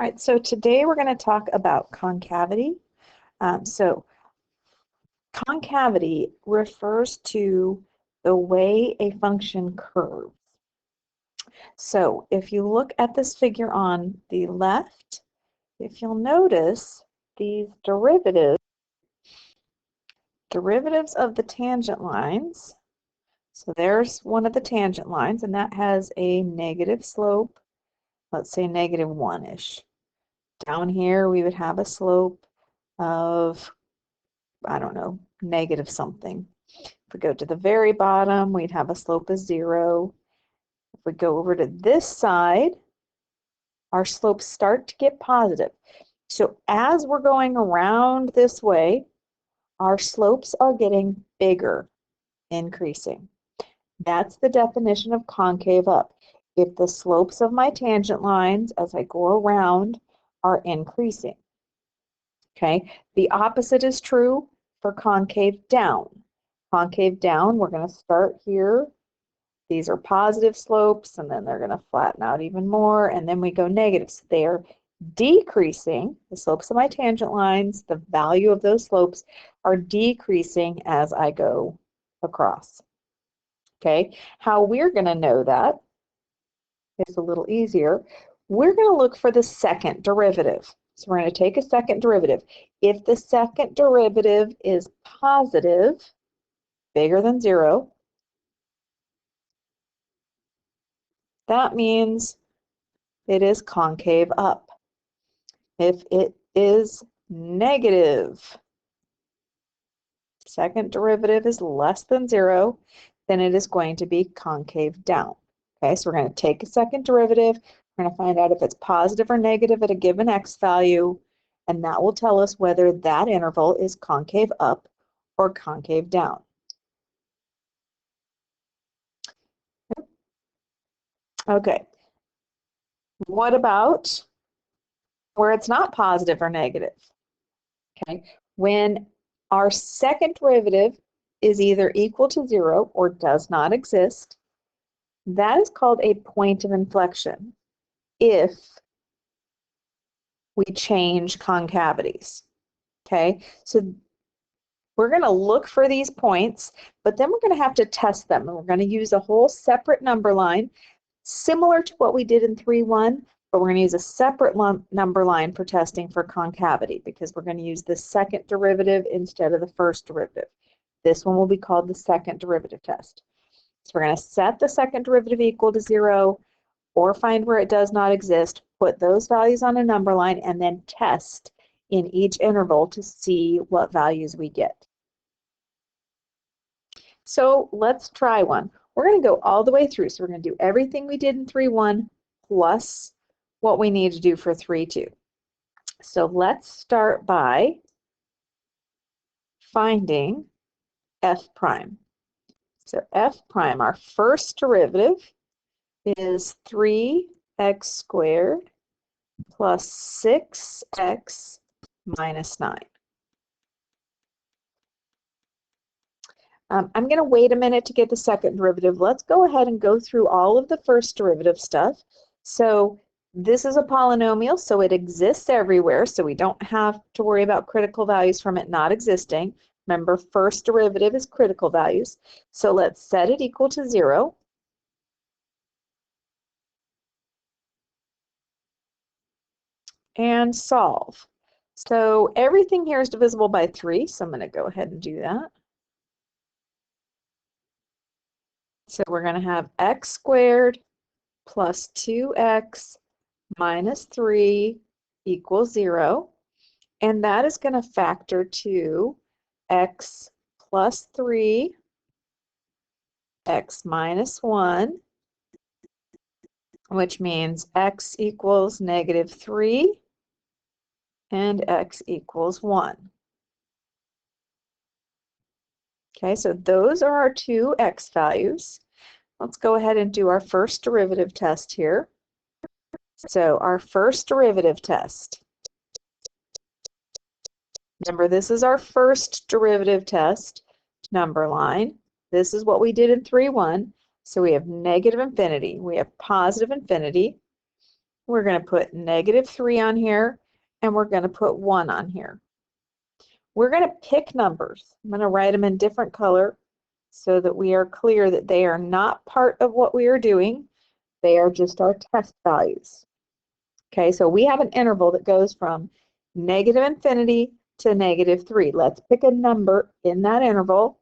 All right, so today we're going to talk about concavity. So concavity refers to the way a function curves. So if you look at this figure on the left, if you'll notice these derivatives of the tangent lines. So there's one of the tangent lines, and that has a negative slope, let's say negative 1-ish. Down here, we would have a slope of, I don't know, negative something. If we go to the very bottom, we'd have a slope of 0. If we go over to this side, our slopes start to get positive. So as we're going around this way, our slopes are getting bigger, increasing. That's the definition of concave up. If the slopes of my tangent lines as I go around are increasing. Okay, the opposite is true for concave down. Concave down, we're going to start here. These are positive slopes, and then they're going to flatten out even more, and then we go negative. So they are decreasing. The slopes of my tangent lines, the value of those slopes are decreasing as I go across. Okay, how we're going to know that is a little easier. We're going to look for the second derivative. So we're going to take a second derivative. If the second derivative is positive, bigger than 0, that means it is concave up. If it is negative, second derivative is less than 0, then it is going to be concave down. Okay, so we're going to take a second derivative. We're going to find out if it's positive or negative at a given x value, and that will tell us whether that interval is concave up or concave down. Okay, what about where it's not positive or negative? Okay, when our second derivative is either equal to 0 or does not exist, that is called a point of inflection if we change concavities. Okay, so we're going to look for these points, but then we're going to have to test them. And we're going to use a whole separate number line, similar to what we did in 3.1, but we're going to use a separate number line for testing for concavity because we're going to use the second derivative instead of the first derivative. This one will be called the second derivative test. So we're going to set the second derivative equal to 0 or find where it does not exist, put those values on a number line, and then test in each interval to see what values we get. So let's try one. We're going to go all the way through. So we're going to do everything we did in 3.1 plus what we need to do for 3.2. So let's start by finding f prime. So f prime, our first derivative, is 3x squared plus 6x minus 9. I'm going to wait a minute to get the second derivative. Let's go ahead and go through all of the first derivative stuff. So this is a polynomial, so it exists everywhere, so we don't have to worry about critical values from it not existing. Remember, first derivative is critical values. So let's set it equal to 0. And solve. So everything here is divisible by 3, so I'm going to go ahead and do that. So we're going to have x squared plus 2x minus 3 equals 0. And that is going to factor to x plus 3, x minus 1, which means x equals negative 3 and x equals 1. Okay, so those are our two x values. Let's go ahead and do our first derivative test here. So our first derivative test. Remember, this is our first derivative test number line. This is what we did in 3.1. So we have negative infinity. We have positive infinity. We're going to put -3 on here, and we're going to put 1 on here. We're going to pick numbers. I'm going to write them in different color so that we are clear that they are not part of what we are doing. They are just our test values. Okay, so we have an interval that goes from -infinity to -3. Let's pick a number in that interval.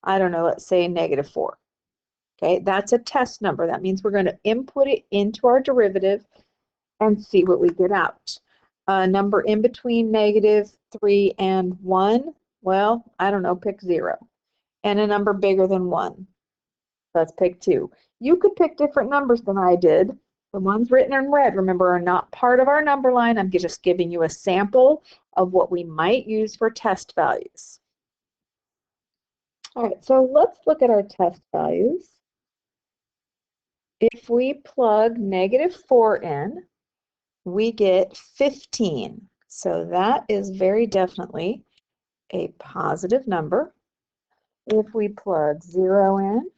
I don't know, let's say -4. Okay, that's a test number. That means we're going to input it into our derivative and see what we get out. A number in between -3 and 1, well, I don't know, pick 0. And a number bigger than 1. Let's pick 2. You could pick different numbers than I did. The ones written in red, remember, are not part of our number line. I'm just giving you a sample of what we might use for test values. All right, so let's look at our test values. If we plug -4 in, we get 15. So that is very definitely a positive number. If we plug 0 in,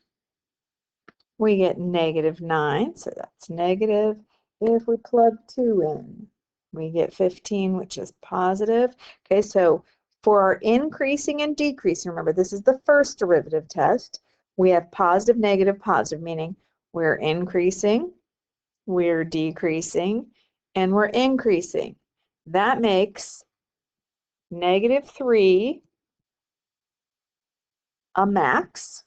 we get -9, so that's negative. If we plug 2 in, we get 15, which is positive. Okay, so for our increasing and decreasing, remember this is the first derivative test, we have positive, negative, positive, meaning we're increasing, we're decreasing, and we're increasing. That makes -3 a max.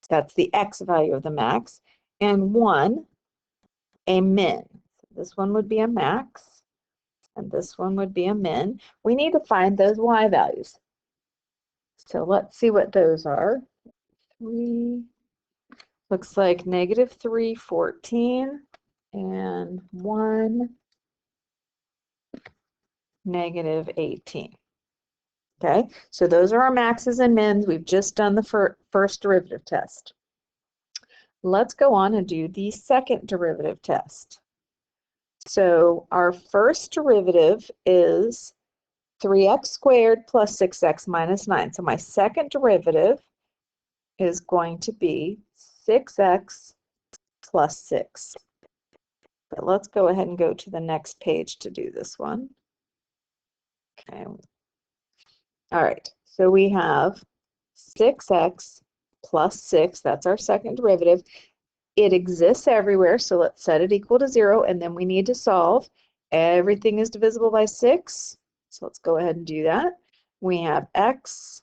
That's the x value of the max, and 1 a min. This one would be a max, and this one would be a min. We need to find those y values. So let's see what those are. 3, looks like -3, 14, and 1, -18. Okay, so those are our maxes and mins. We've just done the first derivative test. Let's go on and do the second derivative test. So our first derivative is 3x squared plus 6x minus 9. So my second derivative is going to be 6x plus 6. But let's go ahead and go to the next page to do this one. Okay. All right, so we have 6x plus 6, that's our second derivative. It exists everywhere, so let's set it equal to 0, and then we need to solve. Everything is divisible by 6, so let's go ahead and do that. We have x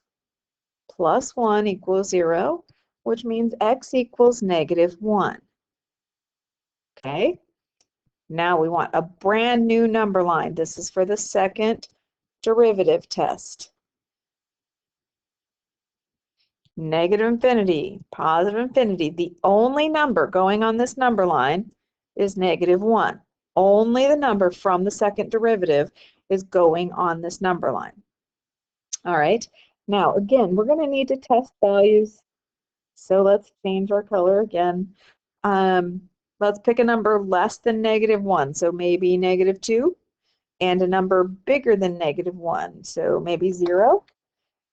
plus 1 equals 0, which means x equals -1. Okay, now we want a brand new number line. This is for the second derivative test. -infinity, positive infinity. The only number going on this number line is -1. Only the number from the second derivative is going on this number line. All right, now again, we're going to need to test values. So let's change our color again. Let's pick a number less than -1, so maybe -2, and a number bigger than -1, so maybe 0.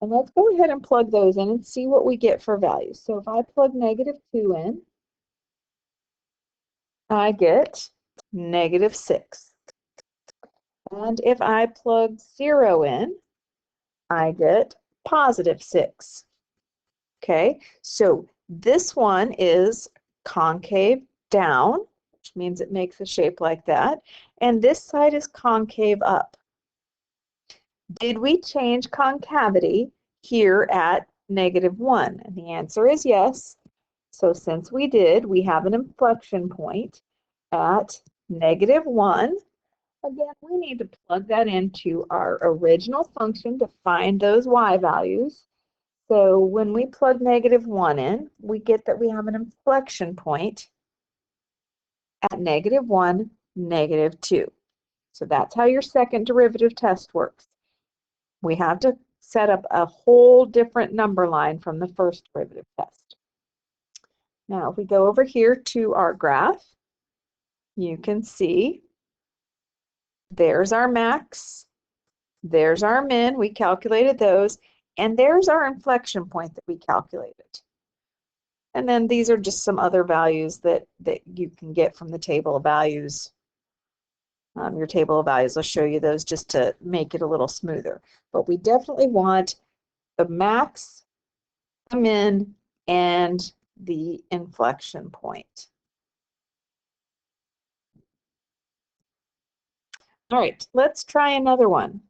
And let's go ahead and plug those in and see what we get for values. So if I plug -2 in, I get -6. And if I plug 0 in, I get +6. Okay, so this one is concave down, which means it makes a shape like that. And this side is concave up. Did we change concavity here at -1? And the answer is yes. So since we did, we have an inflection point at -1. Again, we need to plug that into our original function to find those y values. So when we plug -1 in, we get that we have an inflection point at -1, -2. So that's how your second derivative test works. We have to set up a whole different number line from the first derivative test. Now, if we go over here to our graph, you can see there's our max, there's our min, we calculated those, and there's our inflection point that we calculated. And then these are just some other values that you can get from the table of values your table of values. I'll show you those just to make it a little smoother. But we definitely want the max, the min, and the inflection point. All right, let's try another one.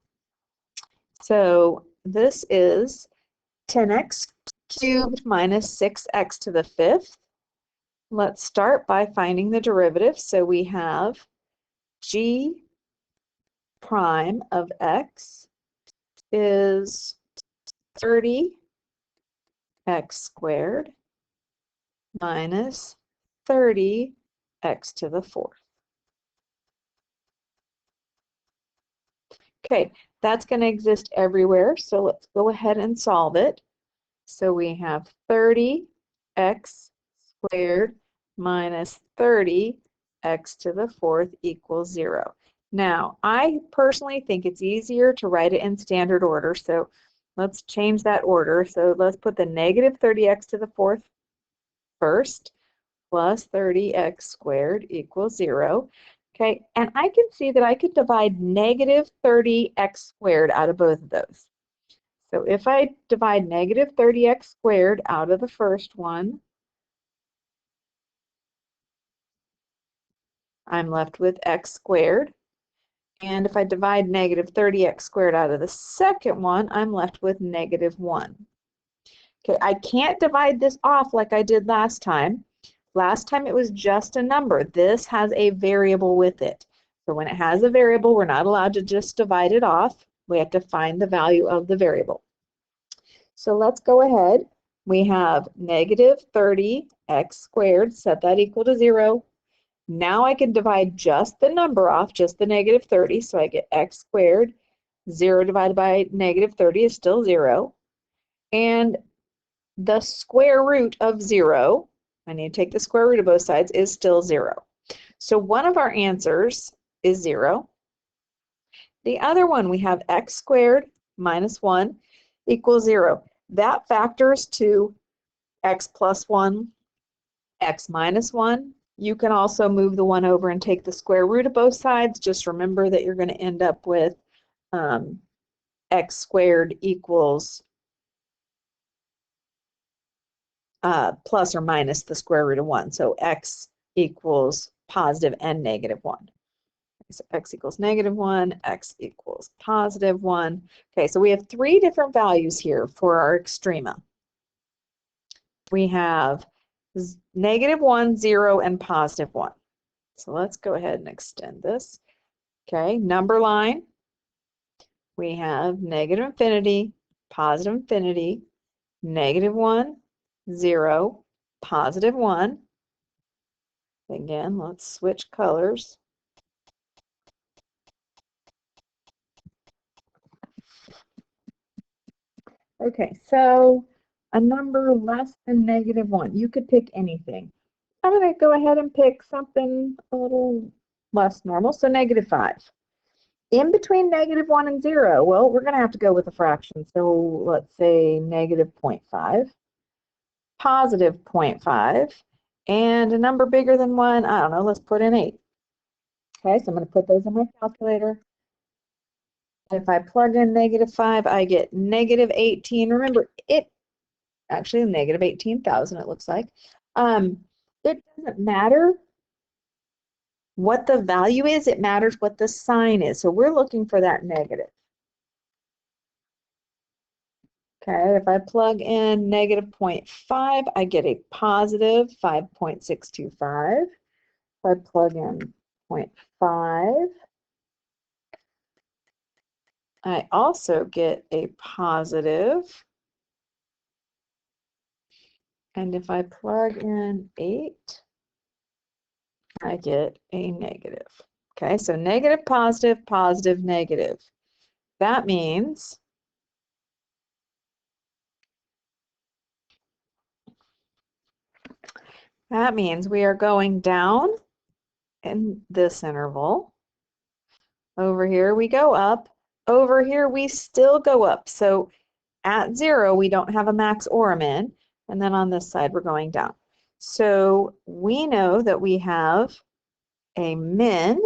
So this is 10x cubed minus 6x to the fifth. Let's start by finding the derivative. So we have g prime of x is 30x squared minus 30x to the fourth. Okay, that's going to exist everywhere, so let's go ahead and solve it. So we have 30x squared minus 30x to the fourth equals 0. Now, I personally think it's easier to write it in standard order, so let's change that order. So let's put the negative 30x to the fourth first, plus 30x squared equals 0. Okay, and I can see that I could divide negative 30x squared out of both of those. So if I divide negative 30x squared out of the first one, I'm left with x squared. And if I divide negative 30x squared out of the second one, I'm left with negative 1. Okay, I can't divide this off like I did last time. Last time it was just a number. This has a variable with it. So when it has a variable, we're not allowed to just divide it off. We have to find the value of the variable. So let's go ahead. We have negative 30x squared, set that equal to 0. Now I can divide just the number off, just the negative 30, so I get x squared. 0 divided by negative 30 is still 0. And the square root of 0, I need to take the square root of both sides, is still 0. So one of our answers is 0. The other one, we have x squared minus 1 equals 0. That factors to x plus 1, x minus 1. You can also move the 1 over and take the square root of both sides. Just remember that you're going to end up with x squared equals plus or minus the square root of 1. So x equals positive and negative 1. So x equals negative 1, x equals positive 1. Okay, so we have 3 different values here for our extrema. We have negative 1, 0, and positive 1. So let's go ahead and extend this. Okay, number line. We have negative infinity, positive infinity, negative 1, 0, positive 1. Again, let's switch colors. Okay, so a number less than negative 1. You could pick anything. I'm going to go ahead and pick something a little less normal, so negative 5. In between negative 1 and 0, well, we're going to have to go with a fraction. So let's say negative 0.5, positive 0.5, and a number bigger than 1, I don't know, let's put in 8. Okay, so I'm going to put those in my calculator. If I plug in negative 5, I get negative 18. Remember, it actually negative 18,000, it looks like. It doesn't matter what the value is, it matters what the sign is. So we're looking for that negative. Okay, if I plug in negative 0.5, I get a positive 5.625. If I plug in 0.5, I also get a positive. And if I plug in 8, I get a negative. Okay, so negative, positive, positive, negative. That means we are going down in this interval. Over here we go up. Over here we still go up. So at 0 we don't have a max or a min. And then on this side we're going down. So we know that we have a min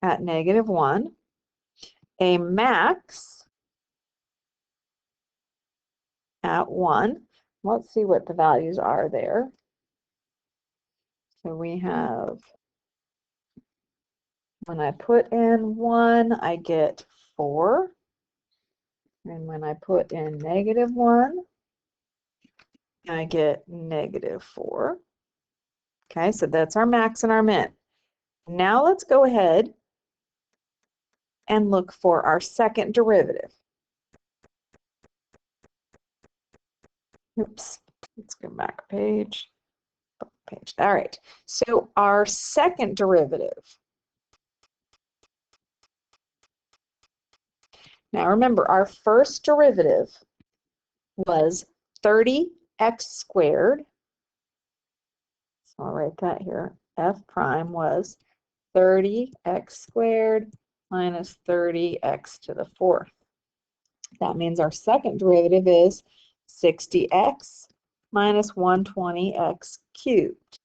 at -1, a max at 1. Let's see what the values are there. So we have, when I put in 1, I get 4. And when I put in -1, I get -4. Okay, so that's our max and our min. Now let's go ahead and look for our second derivative. Oops, let's go back a page. All right, so our second derivative. Now remember, our first derivative was 30x squared. So I'll write that here. F prime was 30x squared minus 30x to the 4th. That means our second derivative is 60x minus 120x cubed.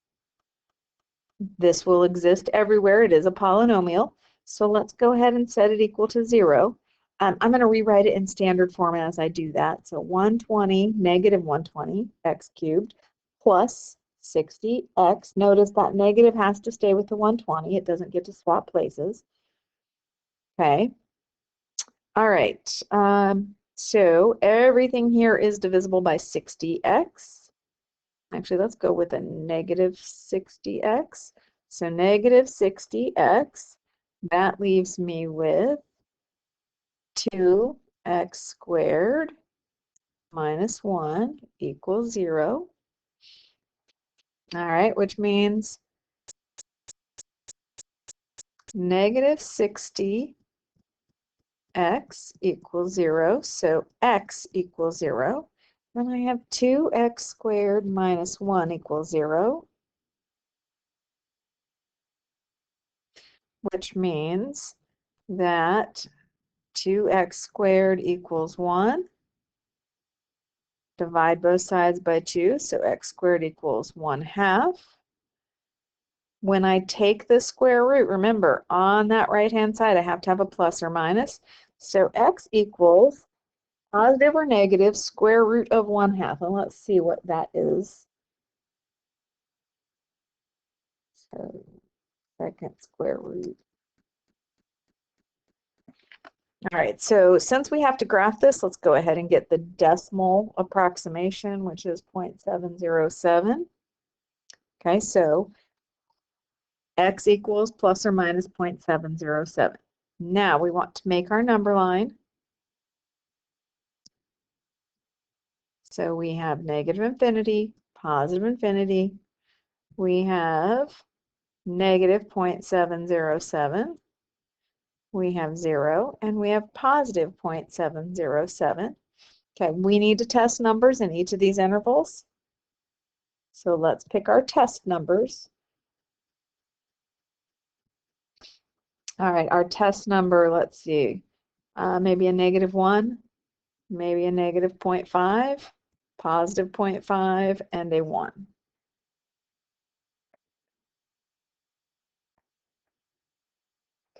This will exist everywhere. It is a polynomial. So let's go ahead and set it equal to 0. I'm going to rewrite it in standard form as I do that. So 120 negative 120 x cubed plus 60x. Notice that negative has to stay with the 120. It doesn't get to swap places. Okay. All right. So everything here is divisible by 60x. Actually, let's go with a negative 60x. So negative 60x, that leaves me with 2x squared minus 1 equals 0. All right, which means negative 60x equals 0. So x equals 0. Then I have 2x squared minus 1 equals 0. Which means that 2x squared equals 1. Divide both sides by 2, so x squared equals 1/2. When I take the square root, remember, on that right-hand side, I have to have a plus or minus. So x equals positive or negative square root of 1/2. And let's see what that is. So second square root. All right, so since we have to graph this, let's go ahead and get the decimal approximation, which is 0.707. Okay, so x equals plus or minus 0.707. Now we want to make our number line. So we have negative infinity, positive infinity. We have negative 0.707. We have 0, and we have positive 0.707. Okay, we need to test numbers in each of these intervals. So let's pick our test numbers. All right, our test number, let's see, maybe a -1, maybe a negative 0.5, positive 0.5, and a 1.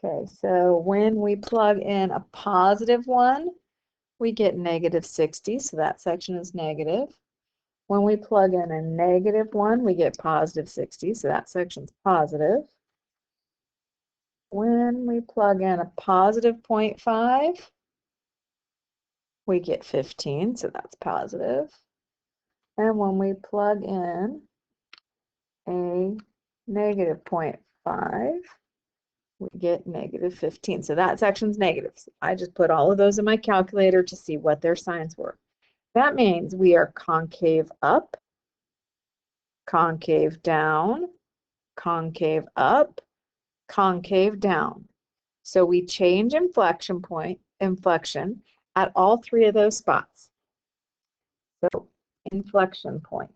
Okay, so when we plug in a positive 1, we get negative 60, so that section is negative. When we plug in a negative 1, we get positive 60, so that section's positive. When we plug in a positive 0.5, we get 15, so that's positive. And when we plug in a negative 0.5, we get negative 15. So that section's negative. So I just put all of those in my calculator to see what their signs were. That means we are concave up, concave down, concave up, concave down. So we change inflection at all 3 of those spots. So inflection points.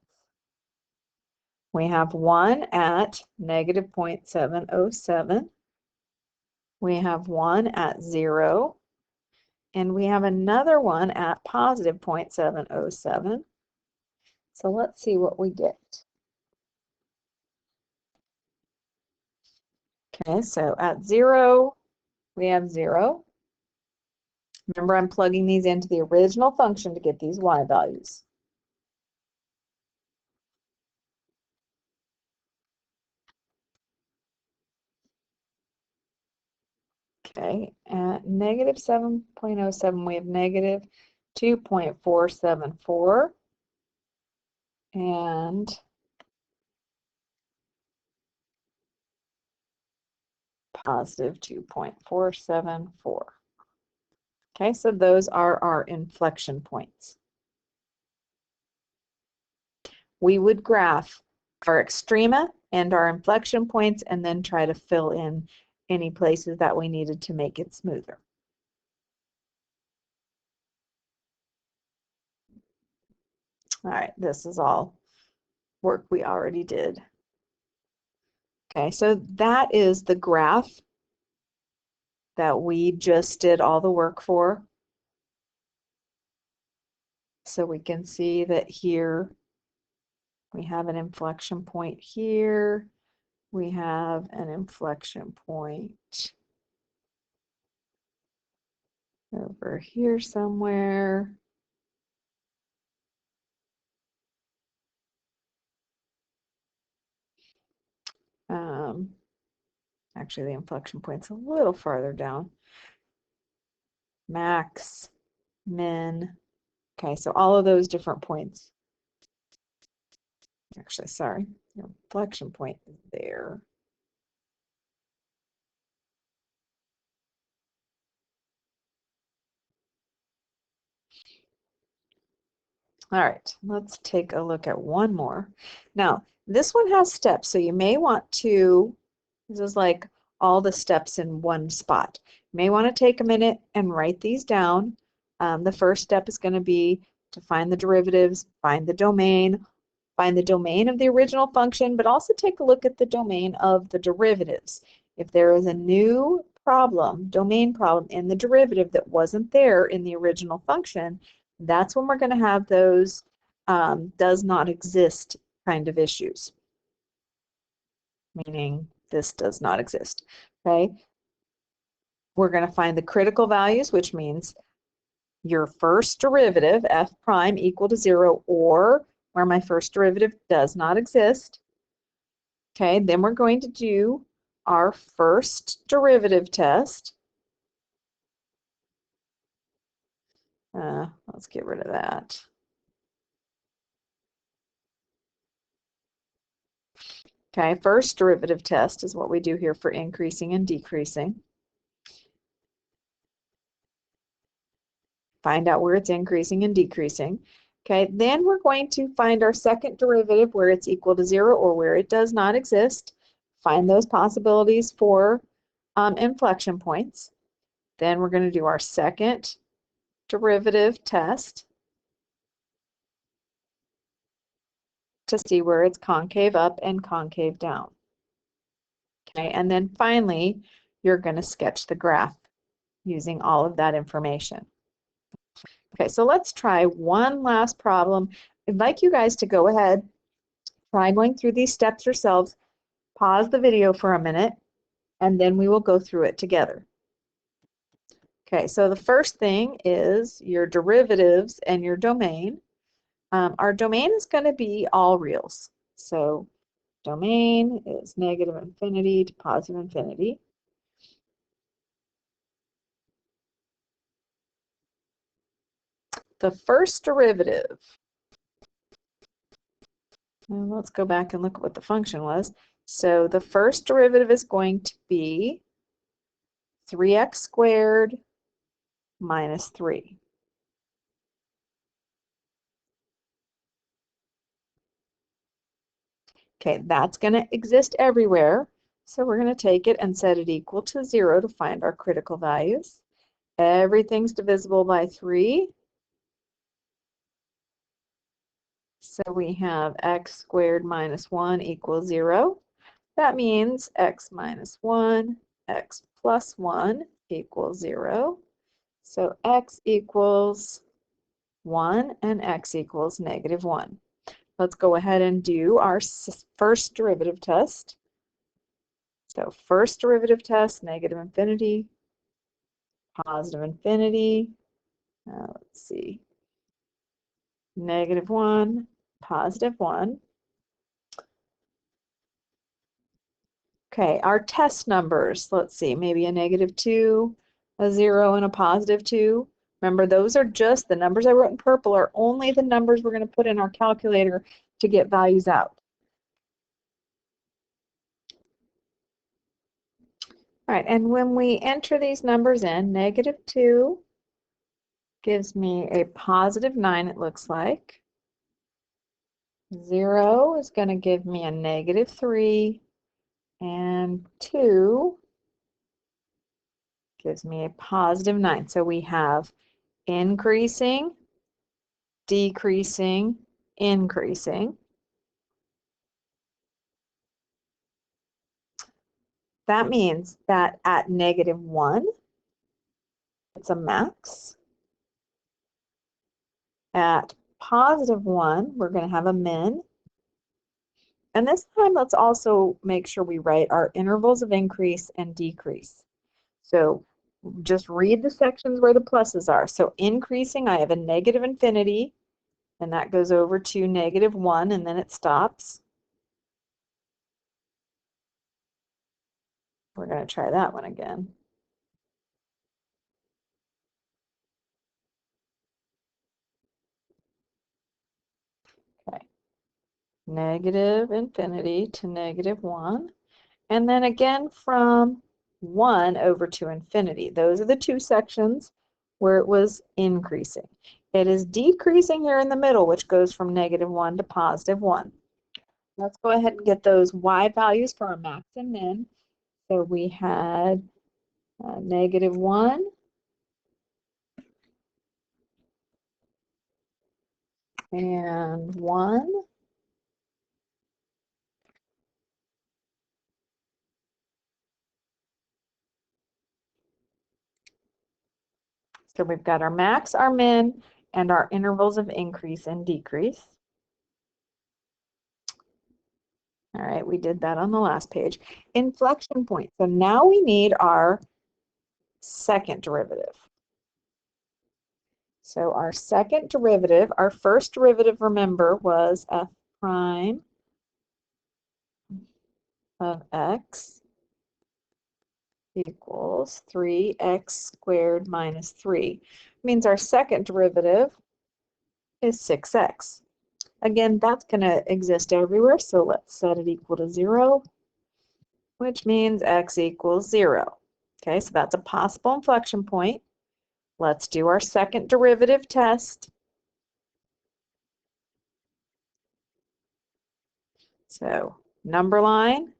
We have one at negative 0.707. We have one at 0. And we have another one at positive 0.707. So let's see what we get. Okay, so at 0, we have 0. Remember, I'm plugging these into the original function to get these y values. Okay, at negative 7.07, we have negative 2.474 and positive 2.474. Okay, so those are our inflection points. We would graph our extrema and our inflection points and then try to fill in any places that we needed to make it smoother. All right, this is all work we already did. Okay, so that is the graph that we just did all the work for. So we can see that here we have an inflection point here. We have an inflection point over here somewhere. Actually, the inflection point's a little farther down. Max, min. Okay, so all of those different points. Actually, sorry, the inflection point is there. All right, let's take a look at one more. Now, this one has steps, so you may want to, this is like all the steps in one spot. You may want to take a minute and write these down. The first step is going to be to find the derivatives, find the domain of the original function, but also take a look at the domain of the derivatives. If there is a new problem, domain problem in the derivative that wasn't there in the original function, that's when we're going to have those does not exist kind of issues, meaning this does not exist, okay? We're going to find the critical values, which means your first derivative, f prime equal to 0, or where my first derivative does not exist. Okay, then we're going to do our first derivative test. Let's get rid of that. Okay, first derivative test is what we do here for increasing and decreasing. Find out where it's increasing and decreasing. Okay, then we're going to find our second derivative where it's equal to 0 or where it does not exist. Find those possibilities for inflection points. Then we're going to do our second derivative test to see where it's concave up and concave down. Okay, and then finally, you're going to sketch the graph using all of that information. Okay, so let's try one last problem. I'd like you guys to go ahead, try going through these steps yourselves, pause the video for a minute, and then we will go through it together. Okay, so the first thing is your derivatives and your domain. Our domain is going to be all reals. So domain is negative infinity to positive infinity. The first derivative, and let's go back and look at what the function was. So the first derivative is going to be 3x squared minus 3. Okay, that's going to exist everywhere. So we're going to take it and set it equal to 0 to find our critical values. Everything's divisible by 3. So we have x squared minus 1 equals 0. That means x minus 1, x plus 1 equals 0. So x equals 1 and x equals negative 1. Let's go ahead and do our first derivative test. So first derivative test, negative infinity, positive infinity. Let's see, -1, +1. Okay, our test numbers, let's see, maybe a -2, a 0, and a +2. Remember, those are just the numbers I wrote in purple are only the numbers we're going to put in our calculator to get values out. All right, and when we enter these numbers in, -2 gives me a +9, it looks like. 0 is going to give me a -3, and 2 gives me a +9. So we have increasing, decreasing, increasing. That means that at -1, it's a max. At +1, we're going to have a min. And this time, let's also make sure we write our intervals of increase and decrease. So just read the sections where the pluses are. So increasing, I have a negative infinity, and that goes over to -1, and then it stops. We're going to try that one again. Okay. Negative infinity to -1. And then again from 1 over to infinity. Those are the two sections where it was increasing. It is decreasing here in the middle, which goes from -1 to +1. Let's go ahead and get those y values for our max and min. So we had -1 and 1. So we've got our max, our min, and our intervals of increase and decrease. All right, we did that on the last page. Inflection point. So now we need our second derivative. So our second derivative, our first derivative, remember, was f prime of x equals 3x squared minus 3. Means our second derivative is 6x. Again, that's going to exist everywhere, so let's set it equal to 0, which means x equals 0. Okay, so that's a possible inflection point. Let's do our second derivative test. So number line,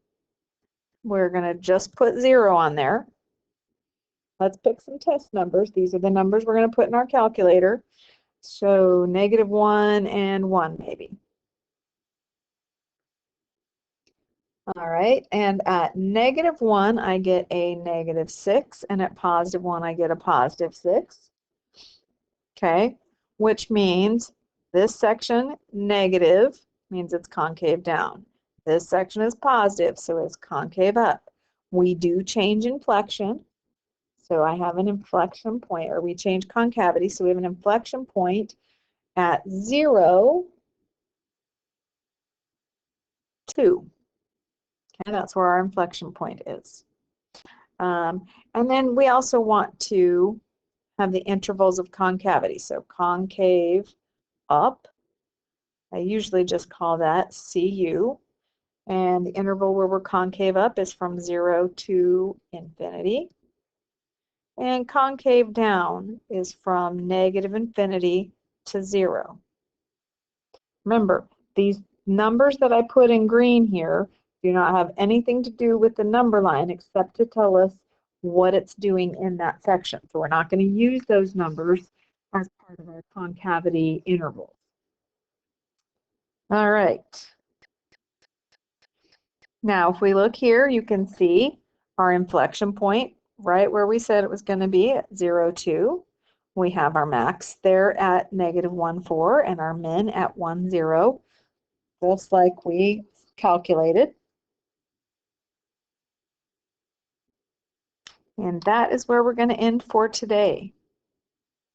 we're going to just put 0 on there. Let's pick some test numbers. These are the numbers we're going to put in our calculator. So -1 and 1 maybe. All right, and at -1, I get a -6, and at +1, I get a +6. Okay, which means this section, negative, means it's concave down. This section is positive, so it's concave up. We do change inflection. So I have an inflection point, or we change concavity, so we have an inflection point at 0, 2. Okay, that's where our inflection point is. And then we also want to have the intervals of concavity. So concave up, I usually just call that CU. And the interval where we're concave up is from 0 to infinity. And concave down is from -infinity to 0. Remember, these numbers that I put in green here do not have anything to do with the number line except to tell us what it's doing in that section. So we're not going to use those numbers as part of our concavity intervals. All right. Now, if we look here, you can see our inflection point right where we said it was going to be at 0, 2. We have our max there at -1, 4, and our min at 1, 0, just like we calculated. And that is where we're going to end for today.